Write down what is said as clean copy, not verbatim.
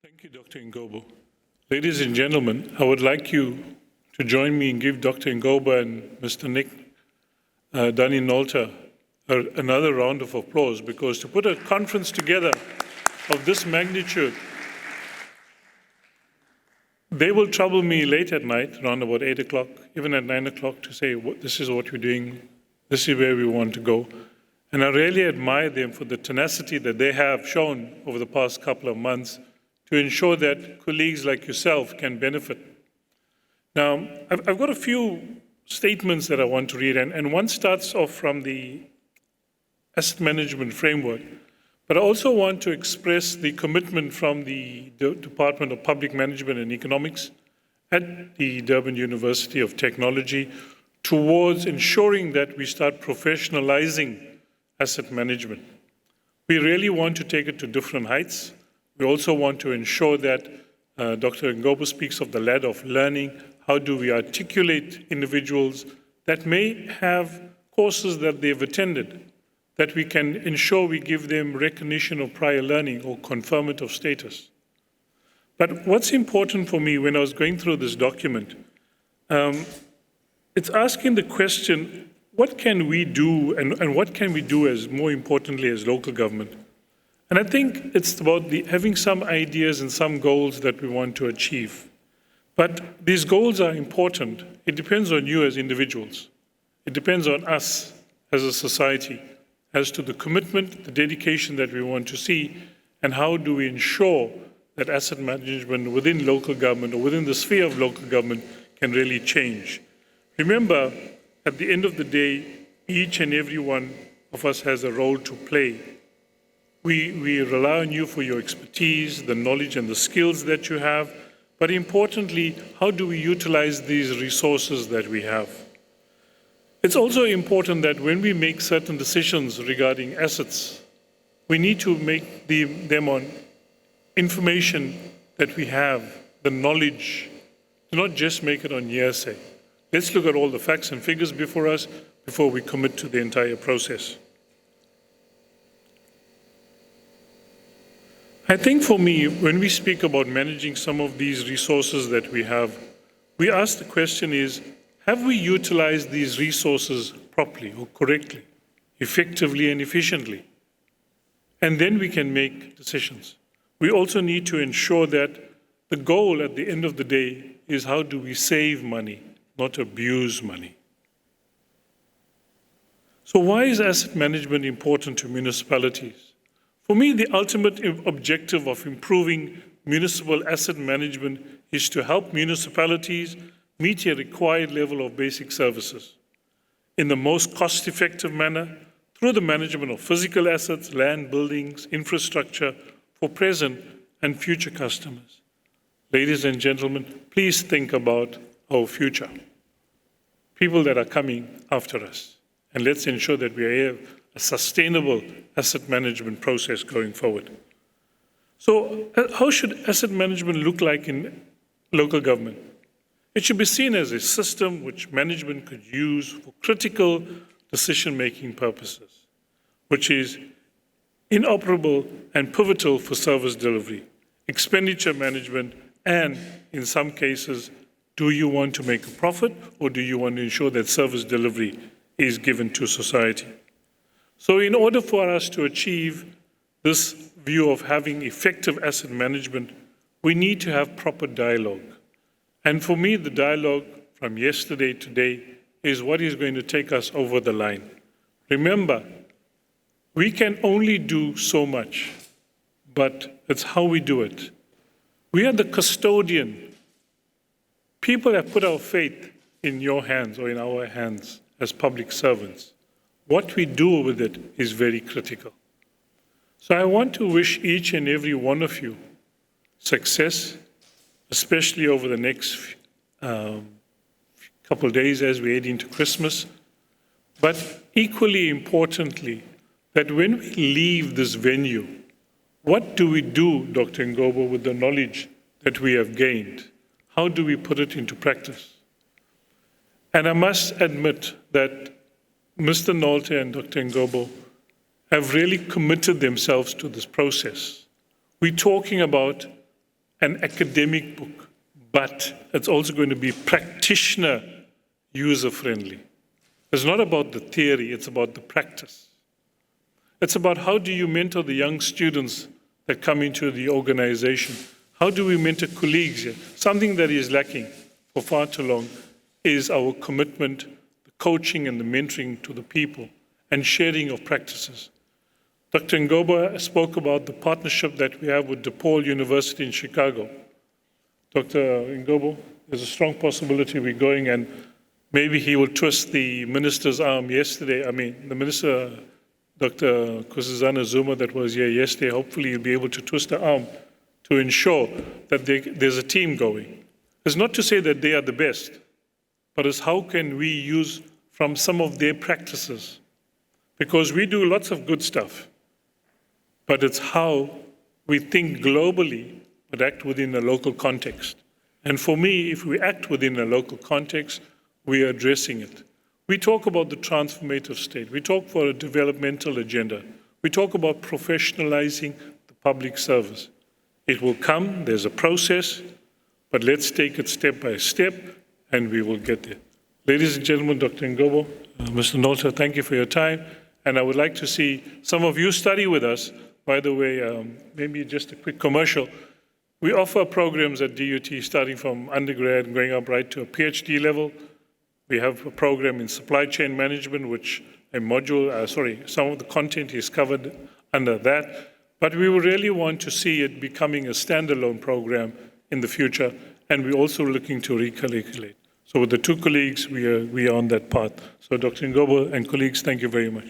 Thank you, Dr. Ngobo. Ladies and gentlemen, I would like you to join me and give Dr. Ngobo and Mr. Nick Danny Nolta another round of applause, because to put a conference together of this magnitude, they will trouble me late at night, around about 8 o'clock, even at 9 o'clock, to say, this is what we're doing, this is where we want to go. And I really admire them for the tenacity that they have shown over the past couple of months to ensure that colleagues like yourself can benefit. Now, I've got a few statements that I want to read, and one starts off from the asset management framework, but I also want to express the commitment from the Department of Public Management and Economics at the Durban University of Technology towards ensuring that we start professionalizing asset management. We really want to take it to different heights. We also want to ensure that Dr. Ngobo speaks of the ladder of learning. How do we articulate individuals that may have courses that they've attended, that we can ensure we give them recognition of prior learning or conferment of status. But what's important for me when I was going through this document, it's asking the question, what can we do and what can we do as, more importantly, as local government? And I think it's about having some ideas and some goals that we want to achieve. But these goals are important. It depends on you as individuals. It depends on us as a society as to the commitment, the dedication that we want to see, and how do we ensure that asset management within local government or within the sphere of local government can really change. Remember, at the end of the day, each and every one of us has a role to play. We rely on you for your expertise, the knowledge and the skills that you have, but importantly, how do we utilize these resources that we have? It's also important that when we make certain decisions regarding assets, we need to make them on information that we have, the knowledge, to not just make it on hearsay. Let's look at all the facts and figures before us before we commit to the entire process. I think for me, when we speak about managing some of these resources that we have, we ask the question is, have we utilized these resources properly or correctly, effectively and efficiently? And then we can make decisions. We also need to ensure that the goal at the end of the day is how do we save money, not abuse money. So why is asset management important to municipalities? For me, the ultimate objective of improving municipal asset management is to help municipalities meet a required level of basic services in the most cost-effective manner through the management of physical assets, land, buildings, infrastructure for present and future customers. Ladies and gentlemen, please think about our future, people that are coming after us, and let's ensure that we have a sustainable asset management process going forward. So how should asset management look like in local government? It should be seen as a system which management could use for critical decision-making purposes, which is inoperable and pivotal for service delivery, expenditure management, and in some cases, do you want to make a profit or do you want to ensure that service delivery is given to society? So in order for us to achieve this view of having effective asset management, we need to have proper dialogue. And for me, the dialogue from yesterday to today is what is going to take us over the line. Remember, we can only do so much, but it's how we do it. We are the custodian. People have put our faith in your hands or in our hands as public servants. What we do with it is very critical. So I want to wish each and every one of you success, especially over the next couple of days as we head into Christmas. But equally importantly, that when we leave this venue, what do we do, Dr. Ngobo, with the knowledge that we have gained? How do we put it into practice? And I must admit that Mr. Nolte and Dr. Ngobo have really committed themselves to this process. We're talking about an academic book, but it's also going to be practitioner user-friendly. It's not about the theory, it's about the practice. It's about how do you mentor the young students that come into the organization? How do we mentor colleagues here? Something that is lacking for far too long is our commitment, the coaching and the mentoring to the people and sharing of practices. Dr. Indaba spoke about the partnership that we have with DePaul University in Chicago. Dr. Indaba, there's a strong possibility we're going, and maybe he will twist the minister's arm yesterday. The minister, Dr. Kusizana Zuma, that was here yesterday, hopefully he'll be able to twist the arm to ensure that there's a team going. It's not to say that they are the best, but it's how can we use from some of their practices? Because we do lots of good stuff, but it's how we think globally but act within a local context. And for me, if we act within a local context, we are addressing it. We talk about the transformative state. We talk for a developmental agenda. We talk about professionalizing the public service. It will come, there's a process, but let's take it step by step, and we will get there. Ladies and gentlemen, Dr. Indaba, Mr. Nolta, thank you for your time. And I would like to see some of you study with us. By the way, maybe just a quick commercial. We offer programs at DUT starting from undergrad and going up right to a PhD level. We have a program in supply chain management, which a module, some of the content is covered under that. But we would really want to see it becoming a standalone program in the future, and we're also looking to recalculate. So with the two colleagues, we are on that path. So Dr. Indaba and colleagues, thank you very much.